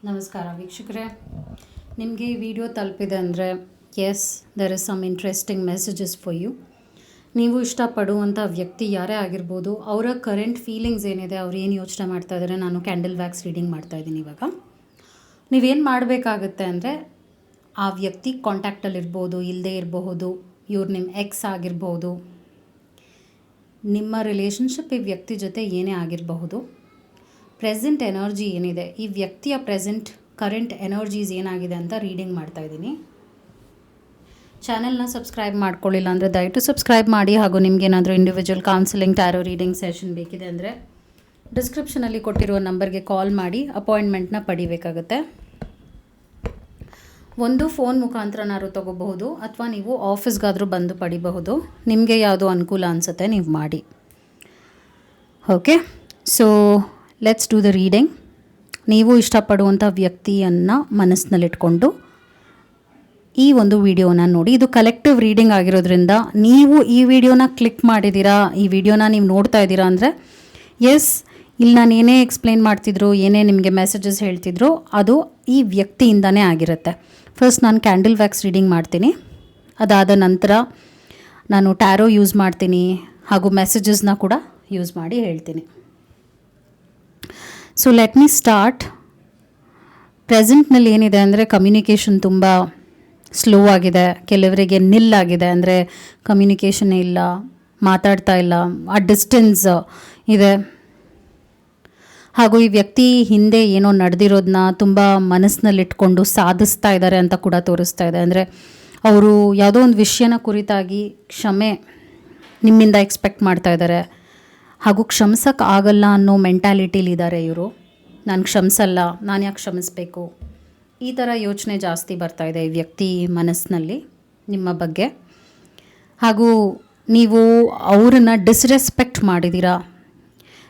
ನಮಸ್ಕಾರ ವೀಕ್ಷಕರೇ, ನಿಮಗೆ ಈ ವಿಡಿಯೋ ತಲುಪಿದೆ ಅಂದರೆ yes there is some interesting messages for you. ನೀವು ಇಷ್ಟಪಡುವಂಥ ವ್ಯಕ್ತಿ ಯಾರೇ ಆಗಿರ್ಬೋದು, ಅವರ ಕರೆಂಟ್ ಫೀಲಿಂಗ್ಸ್ ಏನಿದೆ, ಅವ್ರು ಏನು ಯೋಚನೆ ಮಾಡ್ತಾ ಇದ್ದಾರೆ. ನಾನು ಕ್ಯಾಂಡಲ್ ವ್ಯಾಕ್ಸ್ ರೀಡಿಂಗ್ ಮಾಡ್ತಾಯಿದ್ದೀನಿ. ಇವಾಗ ನೀವೇನು ಮಾಡಬೇಕಾಗುತ್ತೆ ಅಂದರೆ, ಆ ವ್ಯಕ್ತಿ ಕಾಂಟ್ಯಾಕ್ಟಲ್ಲಿರ್ಬೋದು, ಇಲ್ಲದೇ ಇರಬಹುದು, ಇವ್ರು ನಿಮ್ಮ ಎಕ್ಸ್ ಆಗಿರ್ಬೋದು, ನಿಮ್ಮ ರಿಲೇಷನ್ಶಿಪ್ ಈ ವ್ಯಕ್ತಿ ಜೊತೆ ಏನೇ ಆಗಿರಬಹುದು, ಪ್ರೆಸೆಂಟ್ ಎನರ್ಜಿ ಏನಿದೆ, ಈ ವ್ಯಕ್ತಿಯ ಪ್ರೆಸೆಂಟ್ ಕರೆಂಟ್ ಎನರ್ಜೀಸ್ ಏನಾಗಿದೆ ಅಂತ ರೀಡಿಂಗ್ ಮಾಡ್ತಾಯಿದ್ದೀನಿ. ಚಾನೆಲ್ನ ಸಬ್ಸ್ಕ್ರೈಬ್ ಮಾಡ್ಕೊಳ್ಳಿಲ್ಲ ಅಂದರೆ ದಯವಿಟ್ಟು ಸಬ್ಸ್ಕ್ರೈಬ್ ಮಾಡಿ. ಹಾಗೂ ನಿಮಗೇನಾದರೂ individual counselling, tarot reading session ಬೇಕಿದೆ ಅಂದರೆ ಡಿಸ್ಕ್ರಿಪ್ಷನಲ್ಲಿ ಕೊಟ್ಟಿರುವ ನಂಬರ್ಗೆ ಕಾಲ್ ಮಾಡಿ ಅಪಾಯಿಂಟ್ಮೆಂಟ್ನ ಪಡಿಬೇಕಾಗುತ್ತೆ. ಒಂದು ಫೋನ್ ಮುಖಾಂತರನಾದ್ರು ತೊಗೋಬಹುದು, ಅಥವಾ ನೀವು ಆಫೀಸ್ಗಾದರೂ ಬಂದು ಪಡಿಬಹುದು. ನಿಮಗೆ ಯಾವುದು ಅನುಕೂಲ ಅನಿಸುತ್ತೆ ನೀವು ಮಾಡಿ. Okay, so let's do the reading. ನೀವು ಇಷ್ಟಪಡುವಂಥ ವ್ಯಕ್ತಿಯನ್ನು ಮನಸ್ಸಿನಲ್ಲಿಟ್ಕೊಂಡು ಈ ಒಂದು ವಿಡಿಯೋನ ನೋಡಿ. ಇದು ಕಲೆಕ್ಟಿವ್ ರೀಡಿಂಗ್ ಆಗಿರೋದ್ರಿಂದ ನೀವು ಈ ವಿಡಿಯೋನ ಕ್ಲಿಕ್ ಮಾಡಿದ್ದೀರಾ, ಈ ವಿಡಿಯೋನ ನೀವು ನೋಡ್ತಾ ಇದ್ದೀರಾ ಅಂದರೆ ಎಸ್, ಇಲ್ಲಿ ನಾನು ಏನೇ ಎಕ್ಸ್ಪ್ಲೇನ್ ಮಾಡ್ತಿದ್ರು, ಏನೇ ನಿಮಗೆ ಮೆಸೇಜಸ್ ಹೇಳ್ತಿದ್ರು, ಅದು ಈ ವ್ಯಕ್ತಿಯಿಂದನೇ ಆಗಿರುತ್ತೆ. ಫಸ್ಟ್ ನಾನು ಕ್ಯಾಂಡಲ್ ವ್ಯಾಕ್ಸ್ ರೀಡಿಂಗ್ ಮಾಡ್ತೀನಿ. ಅದಾದ ನಂತರ ನಾನು ಟ್ಯಾರೋ ಯೂಸ್ ಮಾಡ್ತೀನಿ, ಹಾಗೂ ಮೆಸೇಜಸ್ನ ಕೂಡ ಯೂಸ್ ಮಾಡಿ ಹೇಳ್ತೀನಿ. So let me start. ಪ್ರೆಸೆಂಟ್ನಲ್ಲಿ ಏನಿದೆ ಅಂದರೆ ಕಮ್ಯುನಿಕೇಷನ್ ತುಂಬ ಸ್ಲೋ ಆಗಿದೆ, ಕೆಲವರಿಗೆ ನಿಲ್ಲಾಗಿದೆ, ಅಂದರೆ ಕಮ್ಯುನಿಕೇಷನ್ ಇಲ್ಲ, ಮಾತಾಡ್ತಾ ಇಲ್ಲ, ಆ ಡಿಸ್ಟೆನ್ಸ್ ಇದೆ. ಹಾಗೂ ಈ ವ್ಯಕ್ತಿ ಹಿಂದೆ ಏನೋ ನಡೆದಿರೋದನ್ನ ತುಂಬ ಮನಸ್ಸಿನಲ್ಲಿಟ್ಕೊಂಡು ಸಾಧಿಸ್ತಾ ಇದ್ದಾರೆ ಅಂತ ಕೂಡ ತೋರಿಸ್ತಾ ಇದೆ. ಅಂದರೆ ಅವರು ಯಾವುದೋ ಒಂದು ವಿಷಯನ ಕುರಿತಾಗಿ ಕ್ಷಮೆ ನಿಮ್ಮಿಂದ ಎಕ್ಸ್ಪೆಕ್ಟ್ ಮಾಡ್ತಾ ಇದ್ದಾರೆ, ಹಾಗೂ ಕ್ಷಮಿಸೋಕ್ಕೆ ಆಗಲ್ಲ ಅನ್ನೋ ಮೆಂಟ್ಯಾಲಿಟಿಲಿದ್ದಾರೆ ಇವರು. ನಾನು ಕ್ಷಮಿಸಲ್ಲ, ನಾನು ಯಾಕೆ ಕ್ಷಮಿಸಬೇಕು, ಈ ಥರ ಯೋಚನೆ ಜಾಸ್ತಿ ಬರ್ತಾ ಇದೆ ಈ ವ್ಯಕ್ತಿ ಮನಸ್ಸಿನಲ್ಲಿ ನಿಮ್ಮ ಬಗ್ಗೆ. ಹಾಗೂ ನೀವು ಅವರನ್ನು ಡಿಸ್ರೆಸ್ಪೆಕ್ಟ್ ಮಾಡಿದ್ದೀರಾ,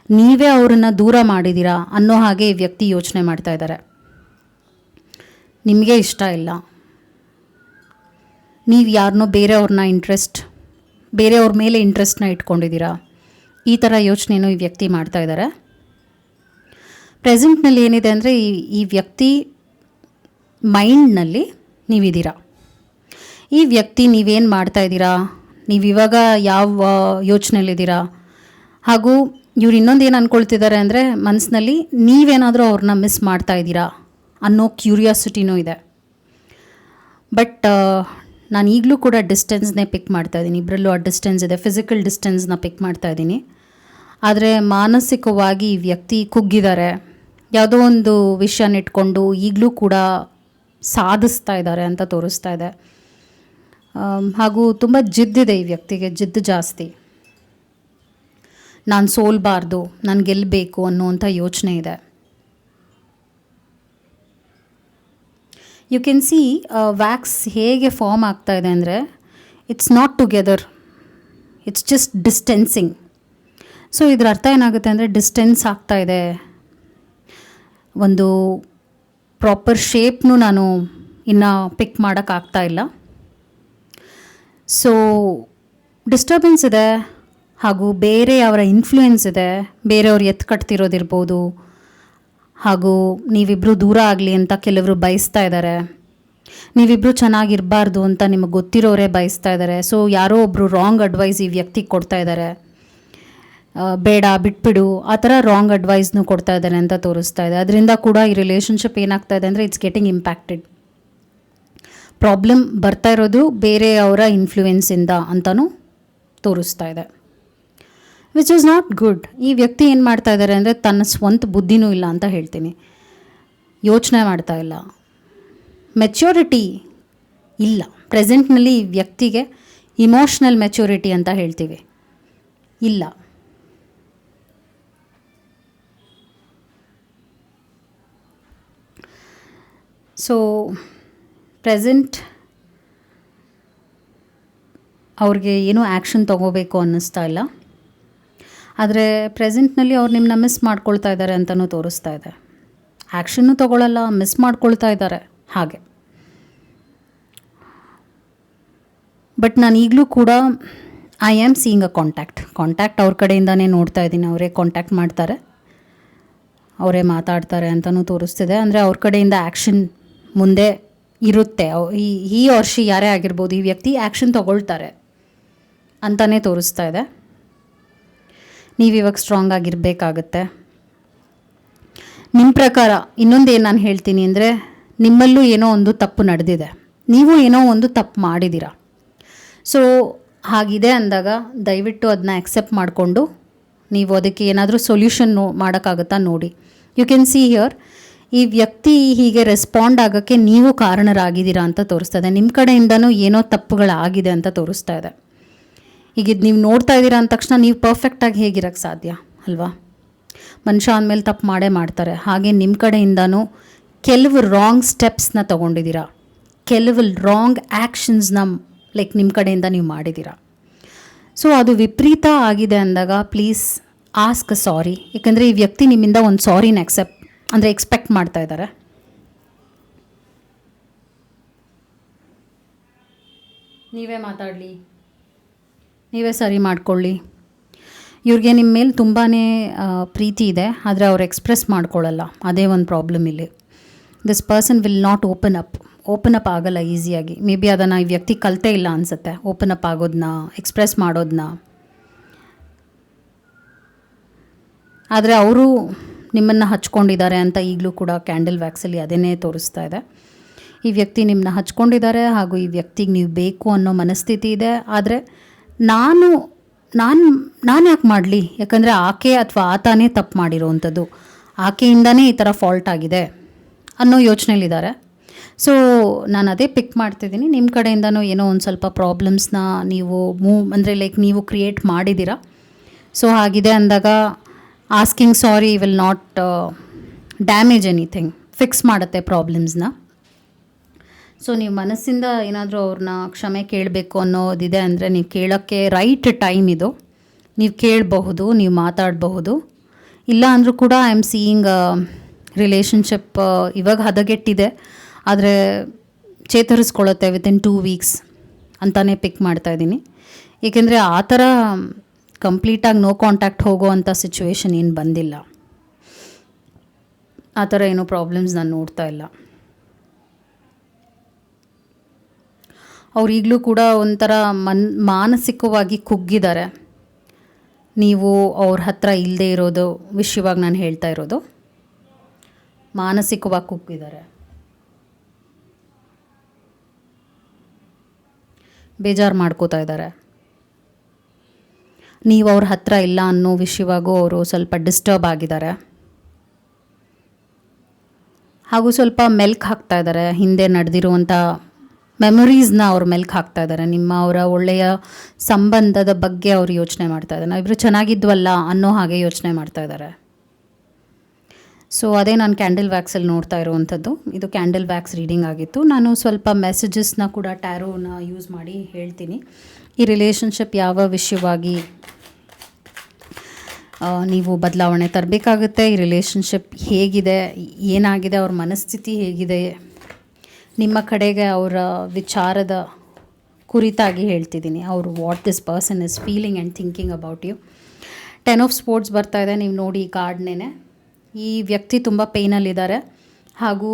ನೀವೇ ಅವರನ್ನು ದೂರ ಮಾಡಿದ್ದೀರಾ ಅನ್ನೋ ಹಾಗೆ ಈ ವ್ಯಕ್ತಿ ಯೋಚನೆ ಮಾಡ್ತಾ ಇದ್ದಾರೆ. ನಿಮಗೆ ಇಷ್ಟ ಇಲ್ಲ, ನೀವು ಯಾರನ್ನೋ ಬೇರೆಯವ್ರ ಮೇಲೆ ಇಂಟ್ರೆಸ್ಟ್ನ ಇಟ್ಕೊಂಡಿದ್ದೀರಾ, ಈ ಥರ ಯೋಚನೆಯೂ ಈ ವ್ಯಕ್ತಿ ಮಾಡ್ತಾ ಇದ್ದಾರೆ. ಪ್ರೆಸೆಂಟ್ನಲ್ಲಿ ಏನಿದೆ ಅಂದರೆ ಈ ವ್ಯಕ್ತಿ ಮೈಂಡ್ನಲ್ಲಿ ನೀವಿದ್ದೀರಾ. ಈ ವ್ಯಕ್ತಿ ನೀವೇನು ಮಾಡ್ತಾ ಇದ್ದೀರಾ, ನೀವಿವಾಗ ಯಾವ ಯೋಚನೆಯಲ್ಲಿದ್ದೀರಾ, ಹಾಗೂ ಇವ್ರು ಇನ್ನೊಂದು ಏನು ಅಂದ್ಕೊಳ್ತಿದ್ದಾರೆ ಅಂದರೆ ಮನಸ್ಸಿನಲ್ಲಿ ನೀವೇನಾದರೂ ಅವ್ರನ್ನ ಮಿಸ್ ಮಾಡ್ತಾ ಇದ್ದೀರಾ ಅನ್ನೋ ಕ್ಯೂರಿಯಾಸಿಟಿನೂ ಇದೆ. ಬಟ್ ನಾನು ಈಗಲೂ ಕೂಡ ಡಿಸ್ಟೆನ್ಸ್ನೇ ಪಿಕ್ ಮಾಡ್ತಾಯಿದ್ದೀನಿ. ಇಬ್ಬರಲ್ಲೂ ಆ ಡಿಸ್ಟೆನ್ಸ್ ಇದೆ, ಫಿಸಿಕಲ್ ಡಿಸ್ಟೆನ್ಸ್ನ ಪಿಕ್ ಮಾಡ್ತಾಯಿದ್ದೀನಿ. ಆದರೆ ಮಾನಸಿಕವಾಗಿ ಈ ವ್ಯಕ್ತಿ ಕುಗ್ಗಿದ್ದಾರೆ, ಯಾವುದೋ ಒಂದು ವಿಷಯನ ಇಟ್ಕೊಂಡು ಈಗಲೂ ಕೂಡ ಸಾಧಿಸ್ತಾ ಇದ್ದಾರೆ ಅಂತ ತೋರಿಸ್ತಾ ಇದೆ. ಹಾಗೂ ತುಂಬ ಜಿದ್ದಿದೆ ಈ ವ್ಯಕ್ತಿಗೆ, ಜಿದ್ದು ಜಾಸ್ತಿ. ನಾನು ಸೋಲ್ಬಾರ್ದು, ನಾನು ಗೆಲ್ಲಬೇಕು ಅನ್ನುವಂಥ ಯೋಚನೆ ಇದೆ. ಯು ಕ್ಯಾನ್ ಸಿ ವ್ಯಾಕ್ಸ್ ಹೇಗೆ ಫಾರ್ಮ್ ಆಗ್ತಾ ಇದೆ ಅಂದರೆ it's not together, it's just distancing. So ಇದರ ಅರ್ಥ ಏನಾಗುತ್ತೆ ಅಂದರೆ ಡಿಸ್ಟೆನ್ಸ್ ಆಗ್ತಾ ಇದೆ, ಒಂದು ಪ್ರಾಪರ್ ಶೇಪ್ನು ನಾನು ಇನ್ನು ಪಿಕ್ ಮಾಡೋಕ್ಕಾಗ್ತಾ ಇಲ್ಲ. ಸೊ ಡಿಸ್ಟರ್ಬೆನ್ಸ್ ಇದೆ, ಹಾಗೂ ಬೇರೆಯವರ ಇನ್ಫ್ಲೂಯೆನ್ಸ್ ಇದೆ, ಬೇರೆಯವ್ರು ಕಟ್ತಿರೋದಿರ್ಬೋದು, ಹಾಗೂ ನೀವಿಬ್ಬರು ದೂರ ಆಗಲಿ ಅಂತ ಕೆಲವರು ಬಯಸ್ತಾ ಇದ್ದಾರೆ, ನೀವಿಬ್ಬರು ಚೆನ್ನಾಗಿರಬಾರ್ದು ಅಂತ ನಿಮಗೆ ಗೊತ್ತಿರೋರೇ ಬಯಸ್ತಾ ಇದ್ದಾರೆ. ಸೊ ಯಾರೋ ಒಬ್ಬರು ರಾಂಗ್ ಅಡ್ವೈಸ್ ಈ ವ್ಯಕ್ತಿಗೆ ಕೊಡ್ತಾ ಇದ್ದಾರೆ, ಬೇಡ ಬಿಟ್ಬಿಡು, ಆ ಥರ ರಾಂಗ್ ಅಡ್ವೈಸ್ನು ಕೊಡ್ತಾ ಇದ್ದಾರೆ ಅಂತ ತೋರಿಸ್ತಾ ಇದೆ. ಅದರಿಂದ ಕೂಡ ಈ ರಿಲೇಷನ್ಶಿಪ್ ಏನಾಗ್ತಾ ಇದೆ ಅಂದರೆ ಇಟ್ಸ್ ಗೆಟಿಂಗ್ ಇಂಪ್ಯಾಕ್ಟೆಡ್. ಪ್ರಾಬ್ಲಮ್ ಬರ್ತಾ ಇರೋದು ಬೇರೆಯವರ ಇನ್ಫ್ಲೂಯೆನ್ಸಿಂದ ಅಂತಲೂ ತೋರಿಸ್ತಾ ಇದೆ, ವಿಚ್ ಈಸ್ ನಾಟ್ ಗುಡ್. ಈ ವ್ಯಕ್ತಿ ಏನು ಮಾಡ್ತಾ ಇದ್ದಾರೆ ಅಂದರೆ ತನ್ನ ಸ್ವಂತ ಬುದ್ಧಿನೂ ಇಲ್ಲ ಅಂತ ಹೇಳ್ತೀನಿ, ಯೋಚನೆ ಮಾಡ್ತಾ ಇಲ್ಲ, ಮೆಚ್ಯೂರಿಟಿ ಇಲ್ಲ ಪ್ರೆಸೆಂಟ್ನಲ್ಲಿ. ಈ ವ್ಯಕ್ತಿಗೆ ಇಮೋಷ್ನಲ್ ಮೆಚ್ಯೂರಿಟಿ ಅಂತ ಹೇಳ್ತೀವಿ, ಇಲ್ಲ. ಸೊ ಪ್ರೆಸೆಂಟ್ ಅವ್ರಿಗೆ ಏನೂ ಆ್ಯಕ್ಷನ್ ತೊಗೋಬೇಕು ಅನ್ನಿಸ್ತಾ ಇಲ್ಲ. ಆದರೆ ಪ್ರೆಸೆಂಟ್ನಲ್ಲಿ ಅವ್ರು ನಿಮ್ಮನ್ನ ಮಿಸ್ ಮಾಡ್ಕೊಳ್ತಾ ಇದ್ದಾರೆ ಅಂತಲೂ ತೋರಿಸ್ತಾ ಇದೆ. ಆ್ಯಕ್ಷನ್ನು ತೊಗೊಳ್ಳಲ್ಲ, ಮಿಸ್ ಮಾಡ್ಕೊಳ್ತಾ ಇದ್ದಾರೆ ಹಾಗೆ. ಬಟ್ ನಾನು ಈಗಲೂ ಕೂಡ I am seeing a contact ಅವ್ರ ಕಡೆಯಿಂದನೇ ನೋಡ್ತಾ ಇದ್ದೀನಿ. ಅವರೇ ಕಾಂಟ್ಯಾಕ್ಟ್ ಮಾಡ್ತಾರೆ, ಅವರೇ ಮಾತಾಡ್ತಾರೆ ಅಂತಲೂ ತೋರಿಸ್ತಿದೆ. ಅಂದರೆ ಅವ್ರ ಕಡೆಯಿಂದ ಆ್ಯಕ್ಷನ್ ಮುಂದೆ ಇರುತ್ತೆ. ಈ ವರ್ಷಿ ಯಾರೇ ಆಗಿರ್ಬೋದು, ಈ ವ್ಯಕ್ತಿ ಆ್ಯಕ್ಷನ್ ತೊಗೊಳ್ತಾರೆ ಅಂತಲೇ ತೋರಿಸ್ತಾ ಇದೆ. ನೀವಿವಾಗ ಸ್ಟ್ರಾಂಗ್ ಆಗಿರಬೇಕಾಗತ್ತೆ. ನಿಮ್ಮ ಪ್ರಕಾರ ಇನ್ನೊಂದೇನು ನಾನು ಹೇಳ್ತೀನಿ ಅಂದರೆ, ನಿಮ್ಮಲ್ಲೂ ಏನೋ ಒಂದು ತಪ್ಪು ನಡೆದಿದೆ, ನೀವು ಏನೋ ಒಂದು ತಪ್ಪು ಮಾಡಿದ್ದೀರ. ಸೊ ಹಾಗಿದೆ ಅಂದಾಗ ದಯವಿಟ್ಟು ಅದನ್ನ ಆಕ್ಸೆಪ್ಟ್ ಮಾಡಿಕೊಂಡು ನೀವು ಅದಕ್ಕೆ ಏನಾದರೂ ಸೊಲ್ಯೂಷನ್ ಮಾಡೋಕ್ಕಾಗುತ್ತಾ ನೋಡಿ. ಯು ಕ್ಯಾನ್ ಸಿ ಹಿಯರ್, ಈ ವ್ಯಕ್ತಿ ಹೀಗೆ ರೆಸ್ಪಾಂಡ್ ಆಗೋಕ್ಕೆ ನೀವು ಕಾರಣರಾಗಿದ್ದೀರಾ ಅಂತ ತೋರಿಸ್ತಾ ಇದೆ. ನಿಮ್ಮ ಕಡೆಯಿಂದನೂ ಏನೋ ತಪ್ಪುಗಳಾಗಿದೆ ಅಂತ ತೋರಿಸ್ತಾ ಇದೆ. ಈಗ ಇದು ನೀವು ನೋಡ್ತಾ ಇದ್ದೀರಾ ಅಂದ ತಕ್ಷಣ ನೀವು ಪರ್ಫೆಕ್ಟಾಗಿ ಹೇಗಿರೋಕ್ಕೆ ಸಾಧ್ಯ ಅಲ್ವಾ? ಮನುಷ್ಯ ಅಂದಮೇಲೆ ತಪ್ಪು ಮಾಡೇ ಮಾಡ್ತಾರೆ. ಹಾಗೆ ನಿಮ್ಮ ಕಡೆಯಿಂದನೂ ಕೆಲವು ರಾಂಗ್ ಸ್ಟೆಪ್ಸ್ನ ತೊಗೊಂಡಿದ್ದೀರಾ, ಕೆಲವು ರಾಂಗ್ ಆ್ಯಕ್ಷನ್ಸ್ನ ಲೈಕ್ ನಿಮ್ಮ ಕಡೆಯಿಂದ ನೀವು ಮಾಡಿದ್ದೀರಾ. ಸೊ ಅದು ವಿಪರೀತ ಆಗಿದೆ ಅಂದಾಗ ಪ್ಲೀಸ್ ಆಸ್ಕ್ ಸಾರಿ. ಯಾಕಂದರೆ ಈ ವ್ಯಕ್ತಿ ನಿಮ್ಮಿಂದ ಒಂದು ಸಾರಿನ ಎಕ್ಸ್ಪೆಕ್ಟ್ ಮಾಡ್ತಾ ಇದ್ದಾರೆ. ನೀವೇ ಮಾತಾಡಲಿ, ನೀವೇ ಸರಿ ಮಾಡ್ಕೊಳ್ಳಿ. ಇವ್ರಿಗೆ ನಿಮ್ಮ ಮೇಲೆ ತುಂಬಾ ಪ್ರೀತಿ ಇದೆ, ಆದರೆ ಅವ್ರು ಎಕ್ಸ್ಪ್ರೆಸ್ ಮಾಡ್ಕೊಳ್ಳಲ್ಲ. ಅದೇ ಒಂದು ಪ್ರಾಬ್ಲಮ್ ಇಲ್ಲಿ. This person will not open up ಆಗಲ್ಲ ಈಸಿಯಾಗಿ. ಮೇ ಬಿ ಅದನ್ನು ಈ ವ್ಯಕ್ತಿ ಕಲಿತೇ ಇಲ್ಲ ಅನಿಸುತ್ತೆ, ಓಪನ್ ಅಪ್ ಆಗೋದನ್ನ, ಎಕ್ಸ್ಪ್ರೆಸ್ ಮಾಡೋದನ್ನ. ಆದರೆ ಅವರು ನಿಮ್ಮನ್ನು ಹಚ್ಕೊಂಡಿದ್ದಾರೆ ಅಂತ ಈಗಲೂ ಕೂಡ ಕ್ಯಾಂಡಲ್ ವ್ಯಾಕ್ಸಲ್ಲಿ ಅದೇನೇ ತೋರಿಸ್ತಾ ಇದೆ. ಈ ವ್ಯಕ್ತಿ ನಿಮ್ಮನ್ನ ಹಚ್ಕೊಂಡಿದ್ದಾರೆ ಹಾಗೂ ಈ ವ್ಯಕ್ತಿಗೆ ನೀವು ಬೇಕು ಅನ್ನೋ ಮನಸ್ಥಿತಿ ಇದೆ. ಆದರೆ ನಾನು ಯಾಕೆ ಮಾಡಲಿ, ಯಾಕಂದರೆ ಆಕೆ ಅಥವಾ ಆತನೇ ತಪ್ಪು ಮಾಡಿರೋವಂಥದ್ದು, ಆಕೆಯಿಂದನೇ ಈ ಥರ ಫಾಲ್ಟ್ ಆಗಿದೆ ಅನ್ನೋ ಯೋಚನೆಯಲ್ಲಿದ್ದಾರೆ. ಸೊ ನಾನು ಅದೇ ಪಿಕ್ ಮಾಡ್ತಿದ್ದೀನಿ. ನಿಮ್ಮ ಕಡೆಯಿಂದನೂ ಏನೋ ಒಂದು ಸ್ವಲ್ಪ ಪ್ರಾಬ್ಲಮ್ಸ್ನ ನೀವು ನೀವು ಕ್ರಿಯೇಟ್ ಮಾಡಿದ್ದೀರಾ. ಸೊ ಹಾಗಿದೆ ಅಂದಾಗ asking sorry will not damage anything, fix ಮಾಡುತ್ತೆ ಪ್ರಾಬ್ಲಮ್ಸ್ನ. ಸೊ ನೀವು ಮನಸ್ಸಿಂದ ಏನಾದರೂ ಅವ್ರನ್ನ ಕ್ಷಮೆ ಕೇಳಬೇಕು ಅನ್ನೋದಿದೆ ಅಂದರೆ ನೀವು ಕೇಳೋಕ್ಕೆ ರೈಟ್ ಟೈಮ್ ಇದು. ನೀವು ಕೇಳಬಹುದು, ನೀವು ಮಾತಾಡಬಹುದು. ಇಲ್ಲ ಅಂದರೂ ಕೂಡ ಐ ಆಮ್ ಸೀಯಿಂಗ್ ರಿಲೇಷನ್ಶಿಪ್ ಇವಾಗ ಹದಗೆಟ್ಟಿದೆ, ಆದರೆ ಚೇತರಿಸ್ಕೊಳ್ಳುತ್ತೆ ವಿತಿನ್ 2 ವೀಕ್ಸ್ ಅಂತಲೇ ಪಿಕ್ ಮಾಡ್ತಾಯಿದ್ದೀನಿ. ಏಕೆಂದರೆ ಆ ಥರ ಕಂಪ್ಲೀಟಾಗಿ ನೋ ಕಾಂಟ್ಯಾಕ್ಟ್ ಹೋಗೋವಂಥ ಸಿಚುವೇಶನ್ ಏನು ಬಂದಿಲ್ಲ. ಆ ಥರ ಏನೋ ಪ್ರಾಬ್ಲಮ್ಸ್ ನಾನು ನೋಡ್ತಾ ಇಲ್ಲ. ಅವ್ರು ಈಗಲೂ ಕೂಡ ಒಂಥರ ಮಾನಸಿಕವಾಗಿ ಕುಗ್ಗಿದ್ದಾರೆ. ನೀವು ಅವ್ರ ಹತ್ರ ಇಲ್ಲದೆ ಇರೋದು ವಿಷಯವಾಗಿ ನಾನು ಹೇಳ್ತಾ ಇರೋದು. ಮಾನಸಿಕವಾಗಿ ಕುಗ್ಗಿದ್ದಾರೆ, ಬೇಜಾರು ಮಾಡ್ಕೋತಾ ಇದ್ದಾರೆ. ನೀವು ಅವ್ರ ಹತ್ರ ಇಲ್ಲ ಅನ್ನೋ ವಿಷಯವಾಗೂ ಅವರು ಸ್ವಲ್ಪ ಡಿಸ್ಟರ್ಬ್ ಆಗಿದ್ದಾರೆ. ಹಾಗೂ ಸ್ವಲ್ಪ ಮೆಲ್ಕ್ ಹಾಕ್ತಾ ಇದ್ದಾರೆ, ಹಿಂದೆ ನಡೆದಿರುವಂಥ ಮೆಮೊರೀಸ್ನ ಅವ್ರು ಮೆಲ್ಕ್ ಹಾಕ್ತಾ ಇದ್ದಾರೆ. ಅವರ ಒಳ್ಳೆಯ ಸಂಬಂಧದ ಬಗ್ಗೆ ಅವರು ಯೋಚನೆ ಮಾಡ್ತಾ ಇದ್ದಾರೆ. ನಾವಿಬ್ಬರು ಚೆನ್ನಾಗಿದ್ವಲ್ಲ ಅನ್ನೋ ಹಾಗೆ ಯೋಚನೆ ಮಾಡ್ತಾ ಇದ್ದಾರೆ. ಸೊ ಅದೇ ನಾನು ಕ್ಯಾಂಡಲ್ ವ್ಯಾಕ್ಸಲ್ಲಿ ನೋಡ್ತಾ ಇರುವಂಥದ್ದು. ಇದು ಕ್ಯಾಂಡಲ್ ವ್ಯಾಕ್ಸ್ ರೀಡಿಂಗ್ ಆಗಿತ್ತು. ನಾನು ಸ್ವಲ್ಪ ಮೆಸೇಜಸ್ನ ಕೂಡ ಟ್ಯಾರೋನ ಯೂಸ್ ಮಾಡಿ ಹೇಳ್ತೀನಿ. ಈ ರಿಲೇಷನ್ಶಿಪ್ ಯಾವ ವಿಷಯವಾಗಿ ನೀವು ಬದಲಾವಣೆ ತರಬೇಕಾಗುತ್ತೆ, ಈ ರಿಲೇಷನ್ಶಿಪ್ ಹೇಗಿದೆ, ಏನಾಗಿದೆ, ಅವ್ರ ಮನಸ್ಥಿತಿ ಹೇಗಿದೆ, ನಿಮ್ಮ ಕಡೆಗೆ ಅವರ ವಿಚಾರದ ಕುರಿತಾಗಿ ಹೇಳ್ತಿದ್ದೀನಿ. ಅವರು what this person is feeling and thinking about you. 10 of swords ಬರ್ತಾ ಇದೆ. ನೀವು ನೋಡಿ ಈ ಕಾರ್ಡ್ನೇ. ಈ ವ್ಯಕ್ತಿ ತುಂಬ ಪೇಯ್ನಲ್ಲಿದ್ದಾರೆ ಹಾಗೂ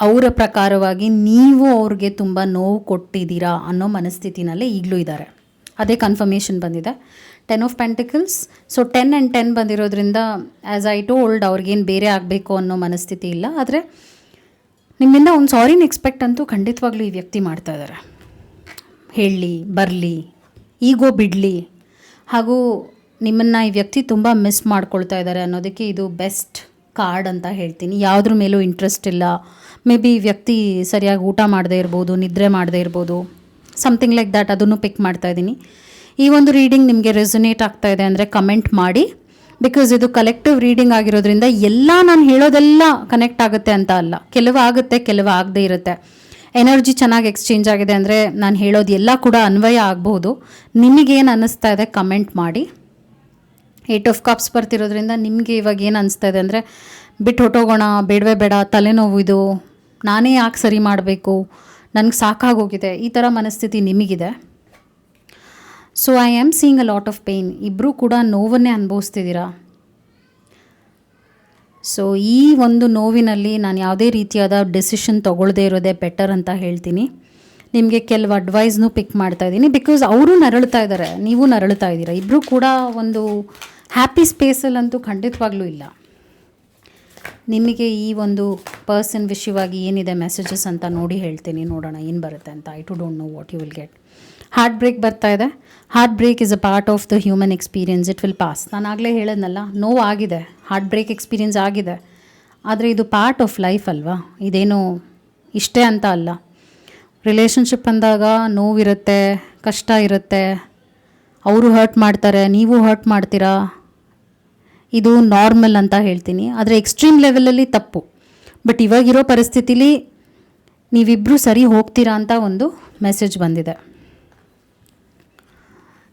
ಅವರ ಪ್ರಕಾರವಾಗಿ ನೀವು ಅವ್ರಿಗೆ ತುಂಬ ನೋವು ಕೊಟ್ಟಿದ್ದೀರಾ ಅನ್ನೋ ಮನಸ್ಥಿತಿನಲ್ಲೇ ಈಗಲೂ ಇದ್ದಾರೆ. ಅದೇ ಕನ್ಫರ್ಮೇಷನ್ ಬಂದಿದೆ. 10 ಆಫ್ ಪೆಂಟಿಕಲ್ಸ್. ಸೊ 10 ಆ್ಯಂಡ್ 10 ಬಂದಿರೋದ್ರಿಂದ ಆ್ಯಸ್ ಐ ಟೋಲ್ಡ್ ಅವ್ರಿಗೇನು ಬೇರೆ ಆಗಬೇಕು ಅನ್ನೋ ಮನಸ್ಥಿತಿ ಇಲ್ಲ. ಆದರೆ ನಿಮ್ಮಿಂದ ಒಂದು ಸಾರಿನ ಎಕ್ಸ್ಪೆಕ್ಟ್ ಅಂತೂ ಖಂಡಿತವಾಗ್ಲೂ ಈ ವ್ಯಕ್ತಿ ಮಾಡ್ತಾ ಇದ್ದಾರೆ. ಹೇಳಲಿ, ಬರಲಿ, ಈಗೋ ಬಿಡಲಿ. ಹಾಗೂ ನಿಮ್ಮನ್ನು ಈ ವ್ಯಕ್ತಿ ತುಂಬ ಮಿಸ್ ಮಾಡ್ಕೊಳ್ತಾ ಇದ್ದಾರೆ ಅನ್ನೋದಕ್ಕೆ ಇದು ಬೆಸ್ಟ್ ಕಾರ್ಡ್ ಅಂತ ಹೇಳ್ತೀನಿ. ಯಾವುದ್ರ ಮೇಲೂ ಇಂಟ್ರೆಸ್ಟ್ ಇಲ್ಲ. ಮೇ ಬಿ ಈ ವ್ಯಕ್ತಿ ಸರಿಯಾಗಿ ಊಟ ಮಾಡದೇ ಇರ್ಬೋದು, ನಿದ್ರೆ ಮಾಡದೇ ಇರ್ಬೋದು, ಸಮಥಿಂಗ್ ಲೈಕ್ ದ್ಯಾಟ್. ಅದನ್ನು ಪಿಕ್ ಮಾಡ್ತಾ ಇದ್ದೀನಿ. ಈ ಒಂದು ರೀಡಿಂಗ್ ನಿಮಗೆ ರೆಸೊನೇಟ್ ಆಗ್ತಾ ಇದೆ ಅಂದರೆ ಕಮೆಂಟ್ ಮಾಡಿ. ಬಿಕಾಸ್ ಇದು ಕಲೆಕ್ಟಿವ್ ರೀಡಿಂಗ್ ಆಗಿರೋದ್ರಿಂದ ಎಲ್ಲ ನಾನು ಹೇಳೋದೆಲ್ಲ ಕನೆಕ್ಟ್ ಆಗುತ್ತೆ ಅಂತ ಅಲ್ಲ. ಕೆಲವು ಆಗುತ್ತೆ, ಕೆಲವು ಆಗದೇ ಇರುತ್ತೆ. ಎನರ್ಜಿ ಚೆನ್ನಾಗಿ ಎಕ್ಸ್ಚೇಂಜ್ ಆಗಿದೆ ಅಂದರೆ ನಾನು ಹೇಳೋದು ಎಲ್ಲ ಕೂಡ ಅನ್ವಯ ಆಗ್ಬೋದು. ನಿಮಗೇನು ಅನ್ನಿಸ್ತಾ ಇದೆ ಕಮೆಂಟ್ ಮಾಡಿ. 8 ಆಫ್ ಕಪ್ಸ್ ಬರ್ತಿರೋದ್ರಿಂದ ನಿಮಗೆ ಇವಾಗ ಏನು ಅನಿಸ್ತಾ ಇದೆ ಅಂದರೆ ಬಿಟ್ಟು ಹೊಟ್ಟೋಗೋಣ, ಬೇಡವೇ ಬೇಡ, ತಲೆನೋವು ಇದು, ನಾನೇ ಯಾಕೆ ಸರಿ ಮಾಡಬೇಕು, ನನಗೆ ಸಾಕಾಗೋಗಿದೆ, ಈ ಥರ ಮನಸ್ಥಿತಿ ನಿಮಗಿದೆ. So I am seeing a lot of pain. ಇಬ್ಬರೂ ಕೂಡ ನೋವನ್ನೇ ಅನುಭವಿಸ್ತಿದ್ದೀರಾ. ಸೊ ಈ ಒಂದು ನೋವಿನಲ್ಲಿ ನಾನು ಯಾವುದೇ ರೀತಿಯಾದ ಡೆಸಿಷನ್ ತೊಗೊಳ್ಳದೇ ಇರೋದೇ ಬೆಟರ್ ಅಂತ ಹೇಳ್ತೀನಿ. ನಿಮಗೆ ಕೆಲವು ಅಡ್ವೈಸ್ನೂ ಪಿಕ್ ಮಾಡ್ತಾ ಇದ್ದೀನಿ, ಬಿಕಾಸ್ ಅವರು ನರಳ್ತಾ ಇದ್ದಾರೆ, ನೀವು ನರಳ್ತಾ ಇದ್ದೀರಾ, ಇಬ್ಬರು ಕೂಡ ಒಂದು ಹ್ಯಾಪಿ ಸ್ಪೇಸಲ್ಲಂತೂ ಖಂಡಿತವಾಗ್ಲೂ ಇಲ್ಲ. ನಿಮಗೆ ಈ ಒಂದು ಪರ್ಸನ್ ವಿಷಯವಾಗಿ ಏನಿದೆ ಮೆಸೇಜಸ್ ಅಂತ ನೋಡಿ ಹೇಳ್ತೀನಿ, ನೋಡೋಣ ಏನು ಬರುತ್ತೆ ಅಂತ. I don't know what you will get. Heartbreak ಬರ್ತಾ ಇದೆ. Heartbreak is a part of the human experience, it will pass. ನಾನು ಆಗಲೇ ಹೇಳಿದ್ನಲ್ಲ, ನೋವು ಆಗಿದೆ, ಹಾರ್ಟ್ ಬ್ರೇಕ್ ಎಕ್ಸ್ಪೀರಿಯನ್ಸ್ ಆಗಿದೆ, ಆದರೆ ಇದು ಪಾರ್ಟ್ ಆಫ್ ಲೈಫ್ ಅಲ್ವಾ, ಇದೇನು ಇಷ್ಟೇ ಅಂತ ಅಲ್ಲ. ರಿಲೇಷನ್ಶಿಪ್ ಅಂದಾಗ ನೋವಿರುತ್ತೆ, ಕಷ್ಟ ಇರುತ್ತೆ, ಅವರು ಹರ್ಟ್ ಮಾಡ್ತಾರೆ, ನೀವು ಹರ್ಟ್ ಮಾಡ್ತೀರಾ, ಇದು ನಾರ್ಮಲ್ ಅಂತ ಹೇಳ್ತೀನಿ. ಆದರೆ ಎಕ್ಸ್ಟ್ರೀಮ್ ಲೆವೆಲಲ್ಲಿ ತಪ್ಪು. ಬಟ್ ಇವಾಗಿರೋ ಪರಿಸ್ಥಿತಿಲಿ ನೀವಿಬ್ಬರು ಸರಿ ಹೋಗ್ತೀರಾ ಅಂತ ಒಂದು ಮೆಸೇಜ್ ಬಂದಿದೆ.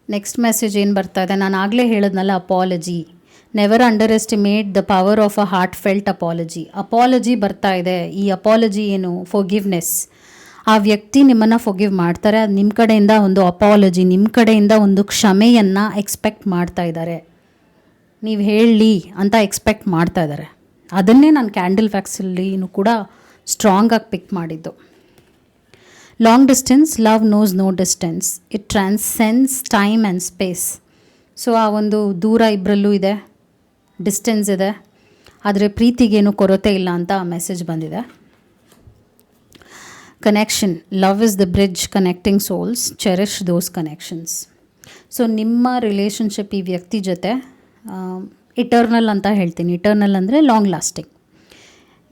ನೆಕ್ಸ್ಟ್ ಮೆಸೇಜ್ ಏನು ಬರ್ತಾ ಇದೆ, ನಾನು ಆಗಲೇ ಹೇಳಿದ್ನಲ್ಲ, apology. Never under estimate the power of a heart felt apology. Apology ಬರ್ತಾ ಇದೆ. ಈ ಅಪಾಲಜಿ ಏನು, ಫೊರ್ಗಿವ್ನೆಸ್. ಆ ವ್ಯಕ್ತಿ ನಿಮ್ಮನ್ನು ಫೊರ್ಗಿವ್ ಮಾಡ್ತಾರೆ, ಅದು ನಿಮ್ಮ ಕಡೆಯಿಂದ ಒಂದು ಅಪಾಲಜಿ, ನಿಮ್ಮ ಕಡೆಯಿಂದ ಒಂದು ಕ್ಷಮೆಯನ್ನು ಎಕ್ಸ್ಪೆಕ್ಟ್ ಮಾಡ್ತಾ ಇದ್ದಾರೆ. ನೀವು ಹೇಳಲಿ ಅಂತ ಎಕ್ಸ್ಪೆಕ್ಟ್ ಮಾಡ್ತಾ ಇದ್ದಾರೆ. ಅದನ್ನೇ ನಾನು ಕ್ಯಾಂಡಲ್ ವ್ಯಾಕ್ಸಲ್ಲಿನೂ ಕೂಡ ಸ್ಟ್ರಾಂಗಾಗಿ ಪಿಕ್ ಮಾಡಿದ್ದು. Long distance, love knows no distance, it transcends time and space. So ಆ ಒಂದು ದೂರ ಇಬ್ಬರಲ್ಲೂ ಇದೆ, ಡಿಸ್ಟೆನ್ಸ್ ಇದೆ, ಆದರೆ ಪ್ರೀತಿಗೇನು ಕೊರತೆ ಇಲ್ಲ ಅಂತ ಮೆಸೇಜ್ ಬಂದಿದೆ. Connection, love is the bridge connecting souls, cherish those connections. So ನಿಮ್ಮ ರಿಲೇಷನ್ಶಿಪ್ ಈ ವ್ಯಕ್ತಿ ಜೊತೆ ಇಟರ್ನಲ್ ಅಂತ ಹೇಳ್ತೀನಿ. ಇಟರ್ನಲ್ ಅಂದರೆ ಲಾಂಗ್ ಲಾಸ್ಟಿಂಗ್.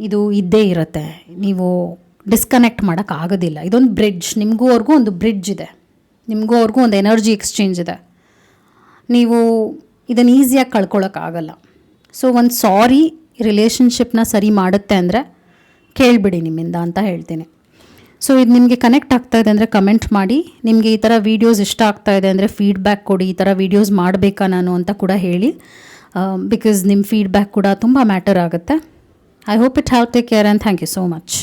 ಇದು ಇದ್ದೇ ಇರುತ್ತೆ, ನೀವು ಡಿಸ್ಕನೆಕ್ಟ್ ಮಾಡೋಕ್ಕಾಗೋದಿಲ್ಲ. ಇದೊಂದು ಬ್ರಿಡ್ಜ್, ನಿಮಗೂ ಅವ್ರಿಗೂ ಒಂದು ಬ್ರಿಡ್ಜ್ ಇದೆ, ನಿಮಗೂ ಅವ್ರಿಗೂ ಒಂದು ಎನರ್ಜಿ ಎಕ್ಸ್ಚೇಂಜ್ ಇದೆ. ನೀವು ಇದನ್ನು ಈಸಿಯಾಗಿ ಕಳ್ಕೊಳ್ಳೋಕ್ಕಾಗಲ್ಲ. ಸೊ ಒಂದು ಸಾರಿ ರಿಲೇಷನ್ಶಿಪ್ನ ಸರಿ ಮಾಡುತ್ತೆ ಅಂದರೆ ಕೇಳಿಬಿಡಿ ನಿಮ್ಮಿಂದ ಅಂತ ಹೇಳ್ತೀನಿ. ಸೊ ಇದು ನಿಮಗೆ ಕನೆಕ್ಟ್ ಆಗ್ತಾ ಇದೆ ಅಂದರೆ ಕಮೆಂಟ್ ಮಾಡಿ. ನಿಮಗೆ ಈ ಥರ ವೀಡಿಯೋಸ್ ಇಷ್ಟ ಆಗ್ತಾ ಇದೆ ಅಂದರೆ ಫೀಡ್ಬ್ಯಾಕ್ ಕೊಡಿ, ಈ ಥರ ವೀಡಿಯೋಸ್ ಮಾಡಬೇಕಾ ನಾನು ಅಂತ ಕೂಡ ಹೇಳಿ, ಬಿಕಾಸ್ ನಿಮ್ಮ ಫೀಡ್ಬ್ಯಾಕ್ ಕೂಡ ತುಂಬ ಮ್ಯಾಟರ್ ಆಗುತ್ತೆ. I hope it have. Take care and thank you so much.